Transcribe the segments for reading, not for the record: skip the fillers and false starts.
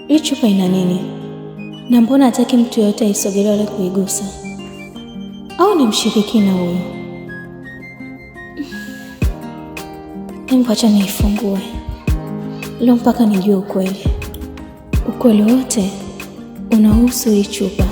Hii chupa ina nini? Na mbona hataki mtu yoyote aisogelee wala kuigusa? Au ni mshirikina huyo? Hebu acha niifungue leo mpaka nijue ukweli. Ukweli wote unahusu hii chupa.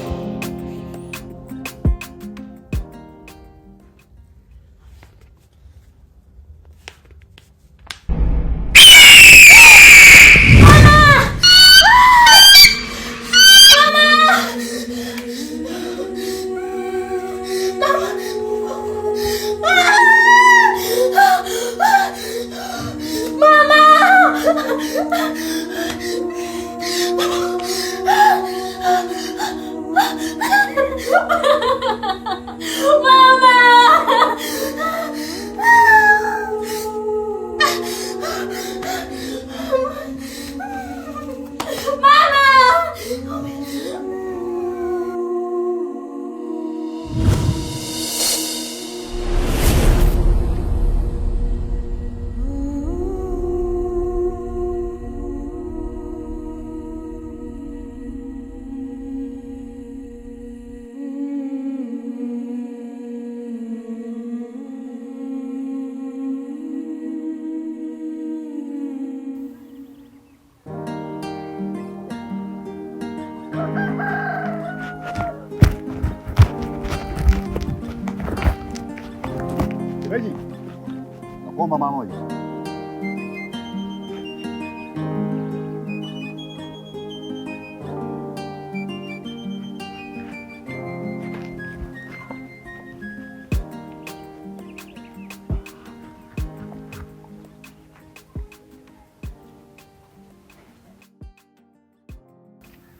Nakuomba mara moja.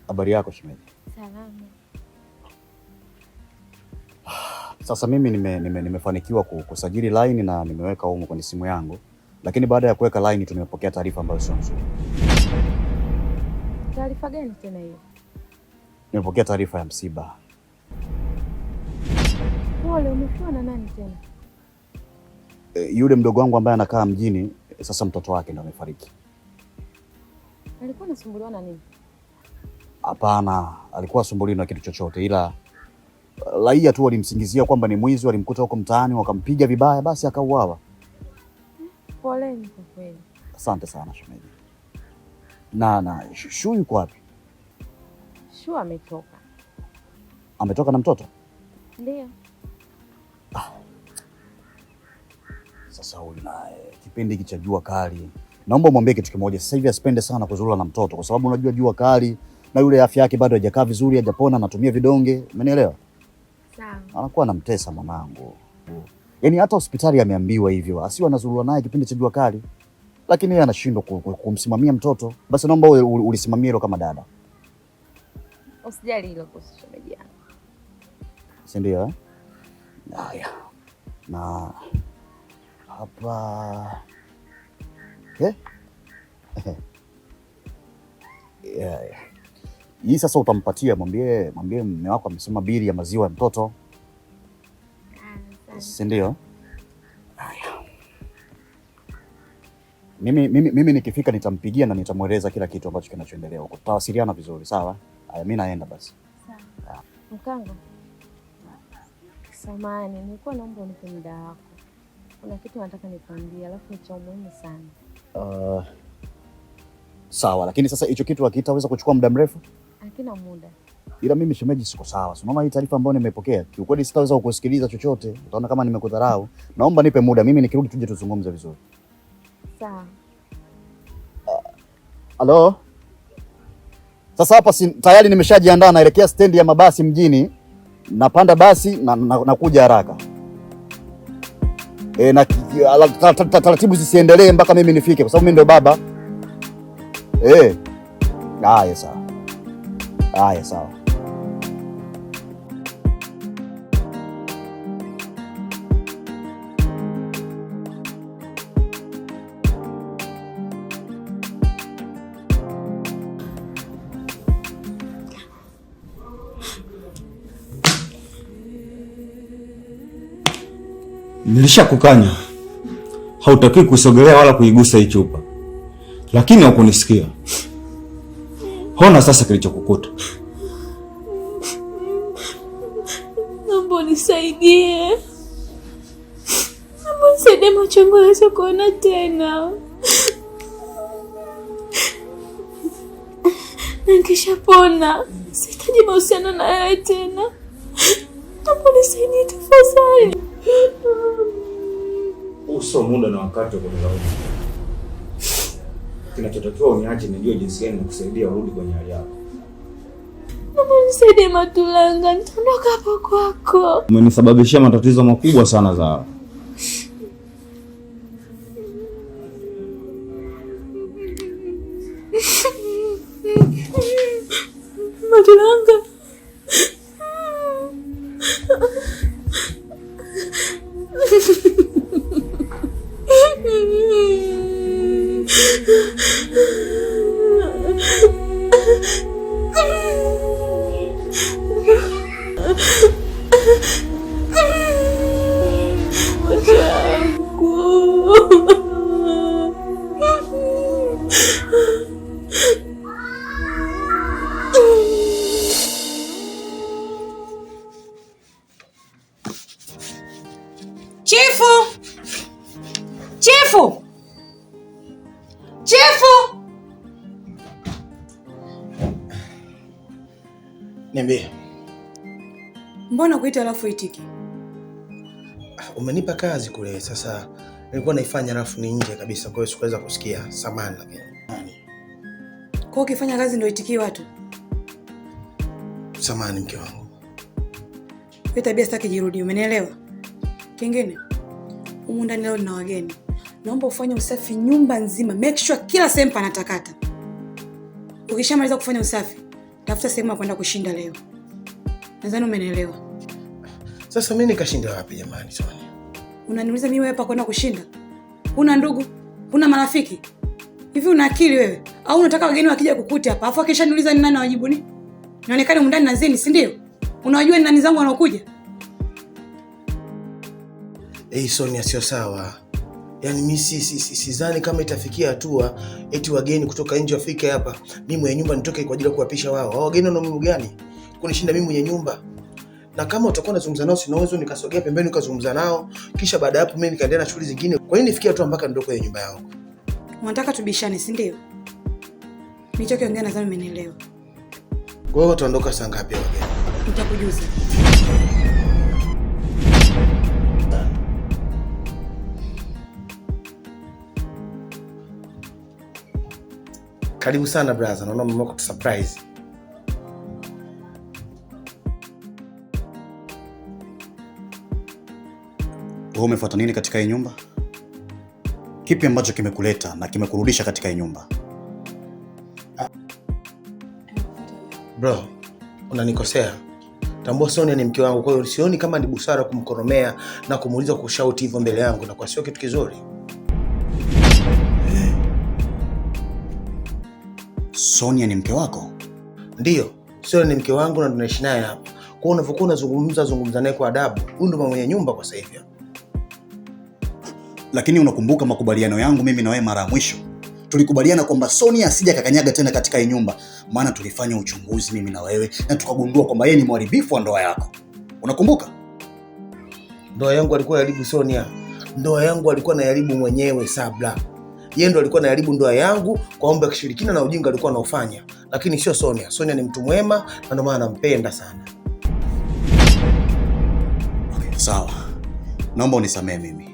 Habari yako shemeji? Salama. Sasa mimi nimefanikiwa kusajili line na nimeweka huko kwenye simu yangu, lakini baada ya kuweka line tumepokea taarifa ambayo sio nzuri. Taarifa gani tena hiyo? Nimepokea taarifa ya msiba. Pole, umefiwa na nani tena? Yule mdogo wangu ambaye anakaa mjini, sasa mtoto wake ndio amefariki. Alikuwa anasumbuliwa na nini? Hapana, alikuwa asumbuliwi na kitu chochote, ila raia tu walimsingizia kwamba ni mwizi, walimkuta huko mtaani wakampiga vibaya, basi akauawa. Poleni kwa kweli. Asante sana shemeji. Na Shu yuko wapi? Shu ametoka. Ametoka na mtoto? Ndio. Sasa huyu naye kipindi hiki cha jua kali, naomba mwambie kitu kimoja, sasa hivi asipende sana kuzurura na mtoto, kwa sababu unajua jua kali na yule afya yake bado haijakaa vizuri, hajapona, anatumia vidonge, umenielewa? Sawa. Anakuwa anamtesa mwanangu. Yaani hata hospitali ameambiwa hivyo, asiwe anazurura naye kipindi cha jua kali, lakini yeye anashindwa kumsimamia mtoto. Basi naomba ulisimamie hilo kama dada. Usijali hilo kuhusu shemeji yangu. Si ndio? Haya. Na hapa yeah. Hii sasa utampatia, mwambie mume wako amesema bili ya maziwa ya mtoto. Si ndio? Haya. Mimi nikifika nitampigia na nitamweleza kila kitu ambacho kinachoendelea huko. Tutawasiliana vizuri, sawa? Haya, mimi naenda basi. Sawa. Mkango. Samahani, nilikuwa naomba unipe muda wako. Kuna kitu nataka nikwambie, alafu ni cha muhimu sana. Sawa, lakini sasa hicho kitu hakitaweza kuchukua muda mrefu? Hakina muda. Ila mimi shemeji siko sawa. Unaona hii taarifa ambayo nimepokea, kiukweli sitaweza kukusikiliza chochote. Utaona kama nimekudharau. Naomba nipe muda, mimi nikirudi tuje tuzungumze vizuri. Sawa. Halo? Sasa hapa tayari nimeshajiandaa, naelekea stendi ya mabasi mjini. Napanda basi na nakuja haraka. Na taratibu zisiendelee mpaka mimi nifike kwa sababu mimi ndio baba. Haya sawa. Haya sawa. Nilishakukanya hautaki kusogelea wala kuigusa hii chupa, lakini hukunisikia. Hona sasa kilichokukuta. Naomba unisaidie. Naomba unisaidie, macho yangu hayawezi kuona tena. Nikishapona sihitaji mahusiano na wewe tena. Naomba unisaidie tafadhali. Uso muda na wakati wa kunilaumu. Kinachotakiwa uniache nijue jinsi gani nakusaidia urudi kwenye hali yako. Naomba unisaidie Matulanga, nitaondoka hapo kwako. Umenisababishia matatizo makubwa sana Zara. Matulanga. Chifu! Niambie. Mbona kuita alafu itiki? Umenipa kazi kule, sasa nilikuwa naifanya alafu ni nje kabisa, kwa hiyo sikuweza kusikia. Samahani lakini. Kwa ukifanya kazi ndio itikii watu? Samahani mke wangu. Hiyo tabia sitaki jirudi, umenielewa? Kingine, humu ndani leo nina wageni. Naomba ufanye usafi nyumba nzima. Make sure kila sehemu panatakata. Ukishamaliza kufanya usafi, tafuta sehemu ya kwenda kushinda leo. Nadhani umenielewa. Sasa mimi nikashinda wapi jamani Sonia? Unaniuliza mimi hapa kwenda kushinda? Una ndugu? Una marafiki? Hivi una akili wewe? Au unataka wageni wakija kukuta hapa, afu akishaniuliza ni nani wajibu ni? Inaonekana mndani nazini, si ndio? Unajua ni nani zangu wanaokuja? Sonia, sio sawa. Yaani mimi sidhani kama itafikia hatua eti wageni kutoka nje wafike hapa, mimi mwenye nyumba nitoke kwa ajili ya kuwapisha wao. Hao wageni wana muhimu gani kunishinda mimi mwenye nyumba? Na kama utakuwa unazungumza nao, si naweza nikasogea pembeni ukazungumza nao, kisha baada hapo mimi nikaendelea na shughuli zingine. Kwa nini nifikia hatua mpaka ndio kwenye nyumba yao? Unataka tubishane, si ndio? Nilichokiongea nadhani umenielewa. Kwa hiyo utaondoka saa ngapi wageni? Nitakujuza. Karibu sana brother, naona mama yako surprise. Wewe umefuata nini katika hii nyumba? Kipi ambacho kimekuleta na kimekurudisha katika hii nyumba? Bro, unanikosea. Tambua Sonia ni mke wangu, kwa hiyo sioni kama ni busara kumkoromea na kumuuliza kushauti hivyo mbele yangu, na kwa sio kitu kizuri. Sonia ni mke wako? Ndio, Sonia ni mke wangu na tunaishi naye hapa. Kwa hiyo unapokuwa unazungumza naye kwa adabu. Huyu ndo mwenye nyumba kwa sasa hivi. Lakini unakumbuka makubaliano yangu mimi na wewe mara ya mwisho? Tulikubaliana kwamba Sonia asije kakanyaga tena katika hii nyumba, maana tulifanya uchunguzi mimi na wewe na tukagundua kwamba yeye ni mharibifu wa ndoa yako. Unakumbuka? Ndoa yangu alikuwa anaharibu Sonia. Ndoa yangu alikuwa anaharibu mwenyewe Sabla. Yeye ndo alikuwa anaharibu ndoa yangu kwa mambo ya kishirikina na ujinga alikuwa anaofanya, lakini sio Sonia. Sonia ni mtu mwema na ndio maana nampenda sana. Okay, sawa. Naomba unisamehe mimi.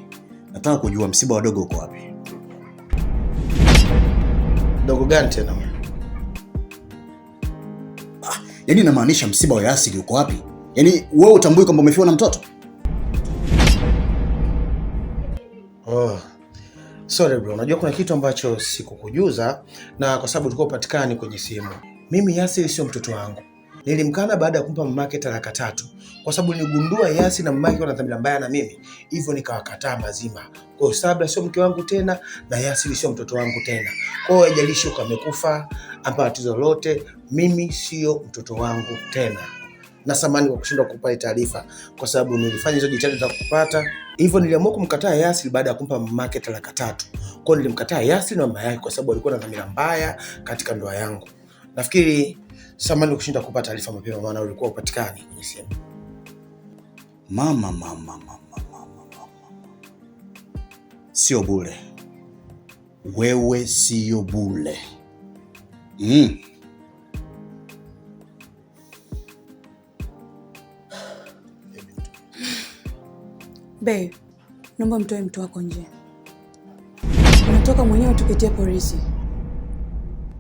Nataka kujua msiba wa dogo uko wapi? Dogo gani tena? Yaani namaanisha msiba wa Yasir uko wapi? Yaani wewe utambui kwamba umefiwa na mtoto? Oh. Sorry bro, unajua kuna kitu ambacho sikukujuza na kwa sababu tulikuwa upatikani kwenye simu. Mimi Yasir sio mtoto wangu. Nilimkana baada ya kumpa mamake talaka 3 kwa sababu niligundua Yasir na mamake wana dhamira mbaya na mimi. Hivyo nikawakataa mazima. Kwa hiyo Sabla sio mke wangu tena na Yasir sio mtoto wangu tena. Kwa hiyo haijalishi kama amekufa ama tatizo lolote, mimi sio mtoto wangu tena. Na samani kwa kushindwa kukupa taarifa kwa sababu nilifanya hizo jitihada za kupata. Hivyo niliamua kumkataa Yasir baada ya kumpa mamake talaka 3. Kwa hiyo nilimkataa Yasir na mama yake kwa sababu alikuwa na dhamira mbaya katika ndoa yangu. Nafikiri samani kushinda kukupa taarifa mapema maana ulikuwa upatikani kwenye simu. Mama. Sio bure. Wewe sio bure. Babe, naomba mtoe mtu wako nje. Unatoka mwenyewe tukitie polisi.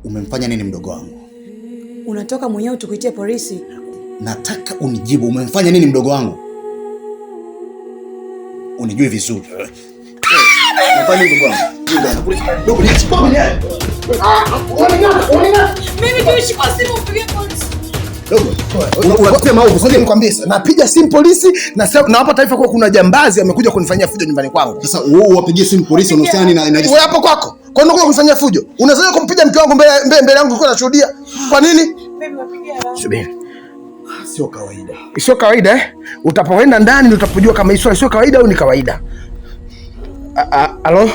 Umemfanya nini mdogo wangu? Unatoka mwenyewe tukitie polisi. Nataka unijibu, umemfanya nini mdogo wangu? Unijue vizuri. Umefanya nini mdogo wangu? Dogo niachukua mimi. Mimi tuishi kwa simu upige polisi. Unakutia maovu, sasa nikwambie sana. Napiga simu polisi na nawapa taarifa kwa kuna jambazi amekuja kunifanyia fujo nyumbani kwangu. Sasa wewe uwapigie simu polisi unahusiana nini na wewe hapo kwako? Kwa nini unakuja kunifanyia fujo? Unazoea kumpiga mke wangu mbele yangu ukiwa unashuhudia. Kwa nini? Subiri. Sio kawaida. Sio kawaida eh? Utapoenda ndani ndio utapojua kama hiyo sio kawaida au ni kawaida. Alo?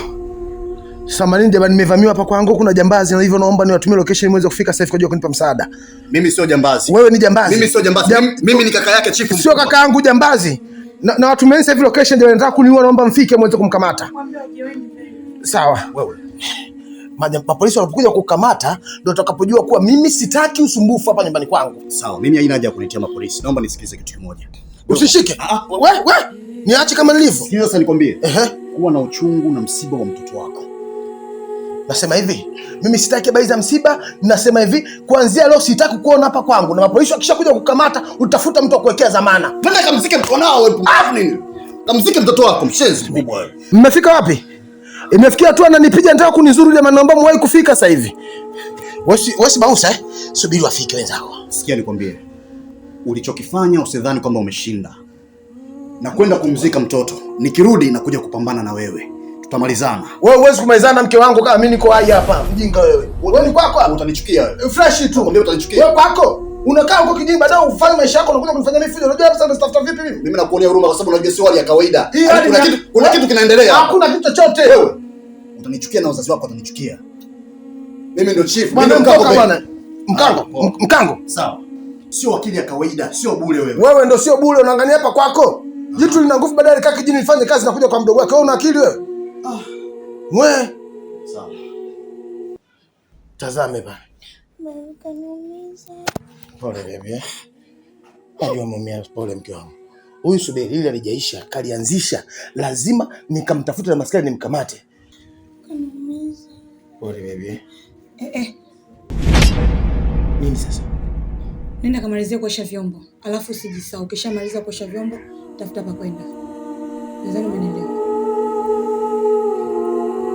Samahani jamani, nimevamiwa hapa kwangu, kuna jambazi na hivyo naomba niwatumie location niweze kufika sasa hivi kwa ajili ya kunipa msaada. Mimi sio jambazi. Wewe ni jambazi. Mimi sio jambazi. Mimi ni kaka yake chifu. Sio kaka yangu jambazi. Na watumieni sasa hivi location ndio nataka kuniua, naomba mfike muweze kumkamata. Sawa. Wewe. Mapolisi wanapokuja kukamata ndio utakapojua kuwa mimi sitaki usumbufu hapa nyumbani kwangu. Sawa, mimi haina haja ya kunitia mapolisi. Naomba nisikize kitu kimoja. Usishike. Wewe. Niache kama nilivyo. Sikiliza sasa nikwambie. Kuwa na uchungu na msiba wa mtoto wako. Nasema hivi, mimi sitaki habari za msiba, nasema hivi, kuanzia leo sitaki kuona hapa kwangu na mapolisi wakishakuja kukamata utafuta mtu wa kuwekea dhamana. Twende kamzike mtoto wao wewe pumbavu nini? Kamzike mtoto wako mshenzi mkubwa wewe. Mmefika wapi? Imefikia tu ananipiga nataka kunizuru jamani, naomba muwahi kufika sasa hivi. Wewe bounce subiri wafike wenzako. Sikia nikwambie. Ulichokifanya usidhani kwamba umeshinda. Na kwenda kumzika mtoto. Nikirudi na kuja kupambana na wewe. Tutamalizana. Wewe huwezi kumalizana mke wangu kama mimi niko hai hapa. Mjinga wewe. Wewe ni kwako hapo utanichukia wewe. Fresh tu. Mbona utanichukia? Wewe kwako. Unakaa huko kijiji baadaye ufanye maisha yako unakuja kunifanyia mimi fujo. Unajua sasa nitafuta vipi mimi? Mimi nakuonea huruma kwa sababu unajua sio hali ya kawaida. Kuna kitu kinaendelea. Hakuna kitu chochote. Wewe utanichukia na wazazi wako watanichukia. Mimi ndio chief. Mimi Mkango. Sawa. Sio akili ya kawaida, sio bure wewe. Wewe ndio sio bure, unaangalia hapa kwako. Jitu lina nguvu baadaye kaka kijini nifanye kazi na kuja kwa mdogo wake. Wewe una akili wewe? Wewe. Sawa. Tazame bana. Mama kaniumiza. Pole baby. Najua mumia, pole mke wangu. Huyu subiri ile alijaisha, kalianzisha. Lazima nikamtafuta na maskari nimkamate. Kaniumiza. Pole baby. Nini sasa? Nenda kamalizia kuosha vyombo. Alafu usijisahau ukishamaliza kuosha vyombo, tafuta pa kwenda. Nadhani umenielewa.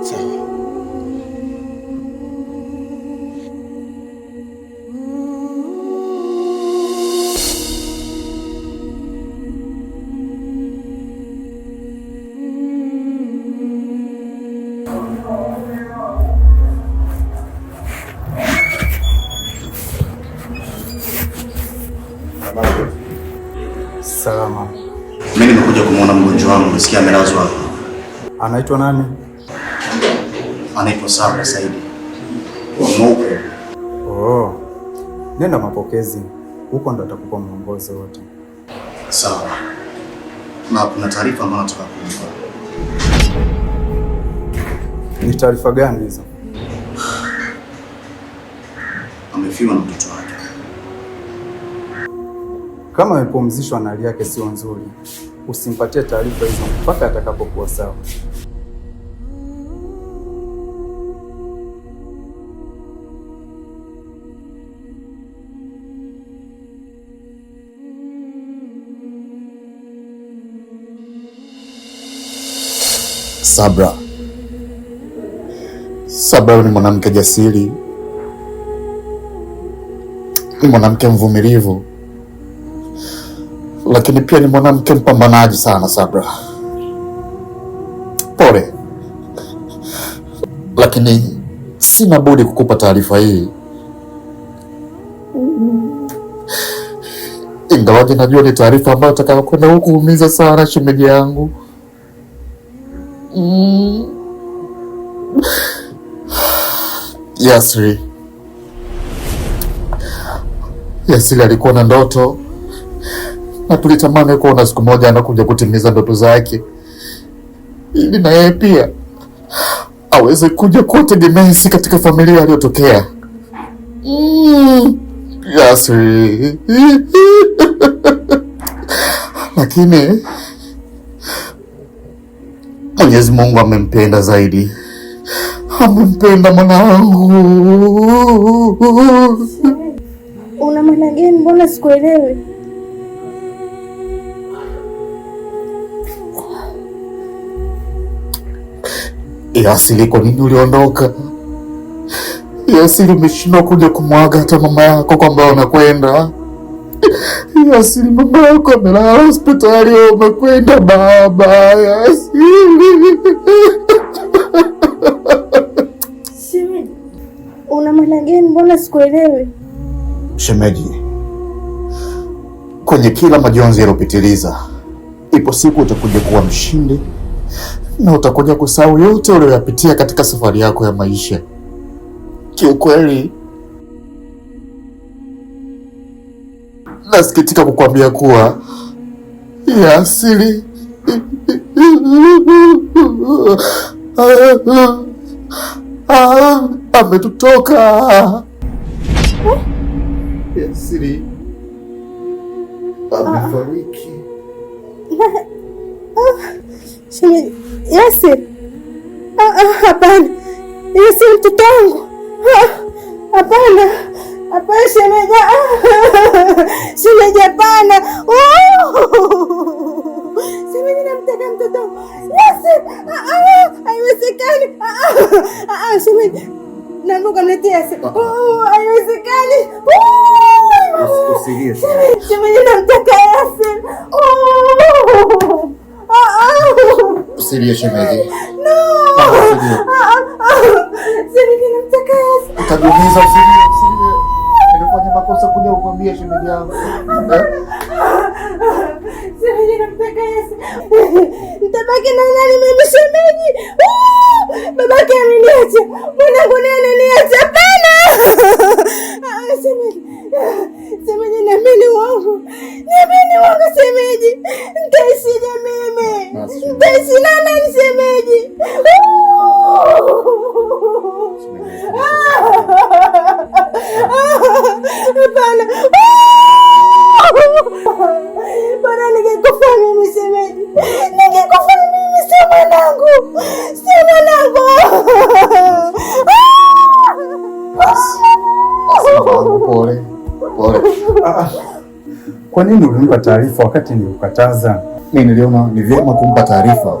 Sawa. Salama. Mimi nimekuja kumuona mgonjwa wangu, nasikia amelazwa hapa. Anaitwa nani? Anaitwa Sabla Saidi. Mweupe. Oh. Nenda mapokezi. Huko ndo atakupa mwongozo wote. Sawa. Na kuna taarifa ambayo nataka kukupa. Ni taarifa gani hizo? Amefiwa na mtoto wake. Kama amepumzishwa na hali yake sio nzuri, usimpatie taarifa hizo mpaka atakapokuwa sawa. Sabra ni mwanamke jasiri, ni mwanamke mvumilivu, lakini pia ni mwanamke mpambanaji sana. Sabra, pole, lakini sina budi kukupa taarifa hii, ingawaje najua ni taarifa ambayo itakayokwenda kuumiza sana shemeji yangu. Yasiri alikuwa na ndoto na tulitamani kuona siku moja anakuja kutimiza ndoto zake, ili na yeye pia aweze kuja kuwa tegemezi katika familia aliyotokea. Yasiri lakini Mwenyezi Mungu amempenda zaidi, amempenda mwanangu. Una maana gani? Mbona sikuelewi? Yasiri, kwa nini uliondoka? Yasiri, umeshindwa kuja kumwaga hata mama yako kwamba unakwenda. Yasiri, mama yako amelala hospitali, umekwenda baba. Yasiri. Shemeji, una maana gani? Mbona sikuelewi? Shemeji, kwenye kila majonzi yaliyopitiliza, ipo siku utakuja kuwa mshindi na utakuja kusahau yote uliyoyapitia katika safari yako ya maisha. Kiukweli nasikitika kukwambia kuwa Yasiri ametutoka. Yasiri amefariki. Shemeji, Yasiri? Hapana. Yasiri mtoto wangu. Hapana. Hapana shemeji. Shemeji, hapana. Shemeji, namtaka mtoto wangu. Yasiri, haiwezekani. Shemeji, naomba kamletea Yasiri. Haiwezekani. Usilie. Shemeji, namtaka Yasiri. Usilie shemeji. No. Shemeji, namtaka Yasiri. Utajiumiza, usilie. Nimefanya makosa kuja kukwambia shemeji yangu. Shemeji, namtaka Yasiri. Nitabaki na nani mimi shemeji? Babake ameniacha. Mwanangu naye ananiacha. Hapana. Shemeji. Shemeji, niamini wangu. Niamini wangu shemeji. Nitaishije mimi? Nitaishi na nani shemeji? Hapana. Bora ningekufa mimi shemeji. Ningekufa mimi, sio mwanangu. Sio mwanangu. Pole. Kwa nini ulimpa taarifa wakati nilikukataza? Mimi niliona ni vyema kumpa taarifa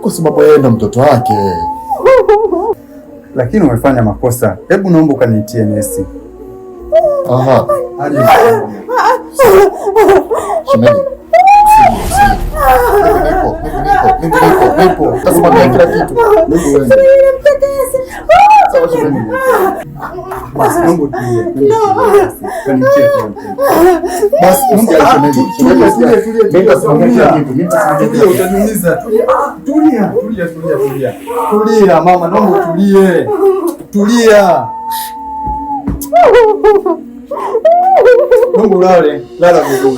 kwa sababu yeye ndo mtoto wake. Lakini umefanya makosa. Hebu naomba ukaniitie nesi. Aha. Shemeji. Nipo. Tasimamia kila kitu. Sawa shemeji. Basi naomba utulie. Basi shemeji. Utaniumiza. Tulia mama, naomba utulie. Tulia. Naomba ulale. Lala vizuri.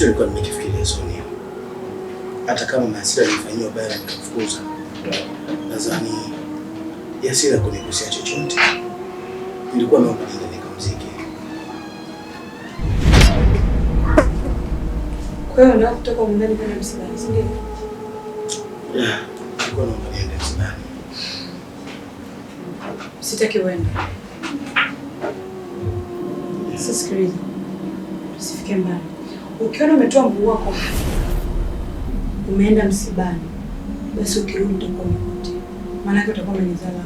kitu nilikuwa nimekifikiria Sonia. Hata kama Masira alifanywa baya nikamfukuza, nadhani Yasira kunigusia chochote. Nilikuwa naomba niende nikamzike. Kwa hiyo unataka kutoka ndani kwenda msibani, si ndio? Yeah, nilikuwa naomba niende msibani. Sitaki uende. Sasa sikiliza. Usifike mbali. Ukiona umetoa mguu wako umeenda msibani, basi ukirudi utakuwa umepotea. Maana yake utakuwa umenidharau.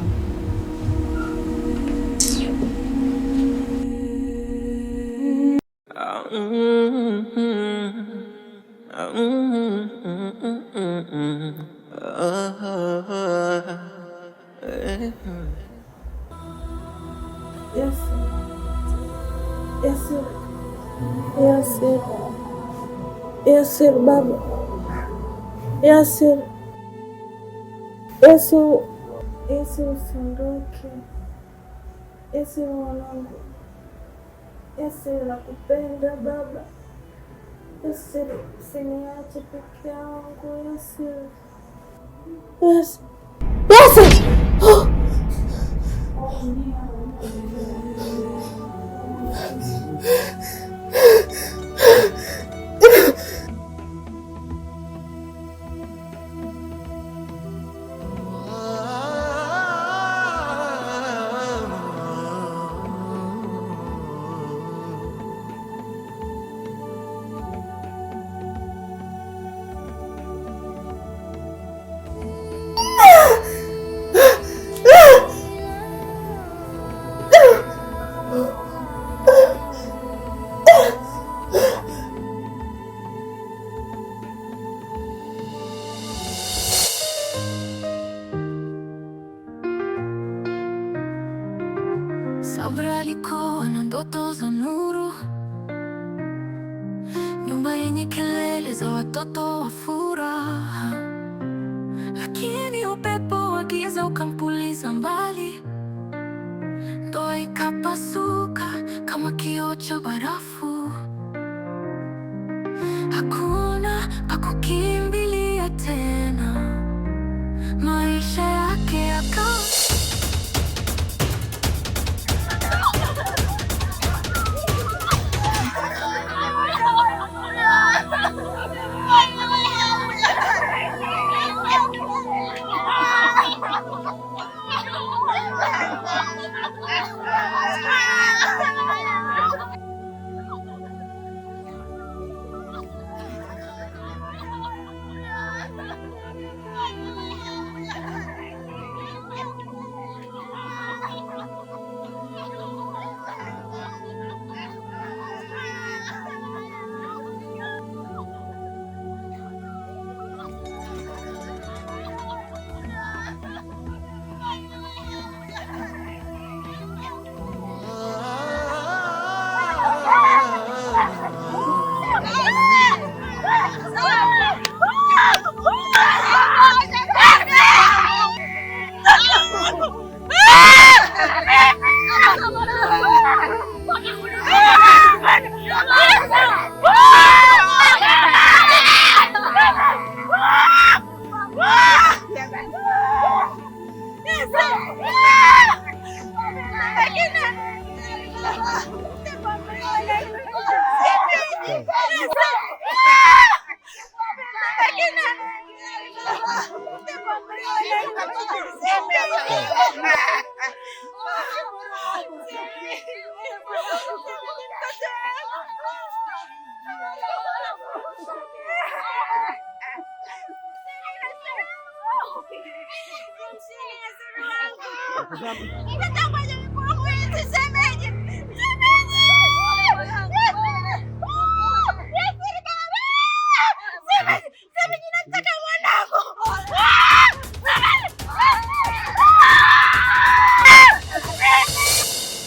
Yasir baba. Yasir usiondoke. Yasir mwanangu. Yasir nakupenda baba. Yasir usiniache peke yangu. Yasir. Oh! Sabra alikuwa na ndoto za nuru, nyumba yenye kelele za watoto wa furaha, lakini upepo wa giza ukampuliza mbali. Ndoa ikapasuka kama kioo cha barafu, hakuna pa kukimbilia tena. Maisha yake yakawa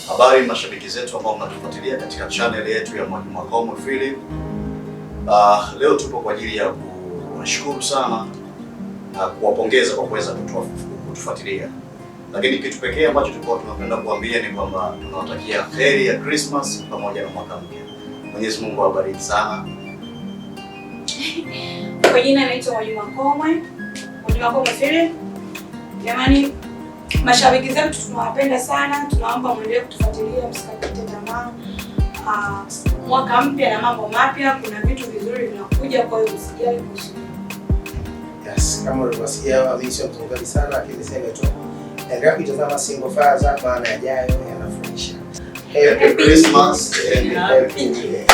Habari mashabiki zetu ambao mnatufuatilia katika channel yetu ya Mwalimu Makomo Film. Leo tupo kwa ajili ya kuwashukuru sana na kuwapongeza kwa kuweza kutufuatilia. Lakini kitu pekee ambacho tulikuwa tunapenda kuambia ni kwamba tunawatakia heri ya Christmas pamoja na mwaka mpya. Mwenyezi Mungu awabariki sana. Kwa jina naitwa Mwajuma Komwe. Mwajuma Komwe Philip. Jamani, mashabiki zetu tunawapenda sana, tunaomba muendelee kutufuatilia, msikate tamaa. Mwaka mpya na mambo mapya, kuna vitu vizuri vinakuja, kwa hiyo msijali kuhusu. Yes, kama ulivyosikia mimi sio mtungaji sana, lakini niseme tu endelea kutazama Single Father, maana yajayo yanafurahisha. Happy Christmas and Happy New Year.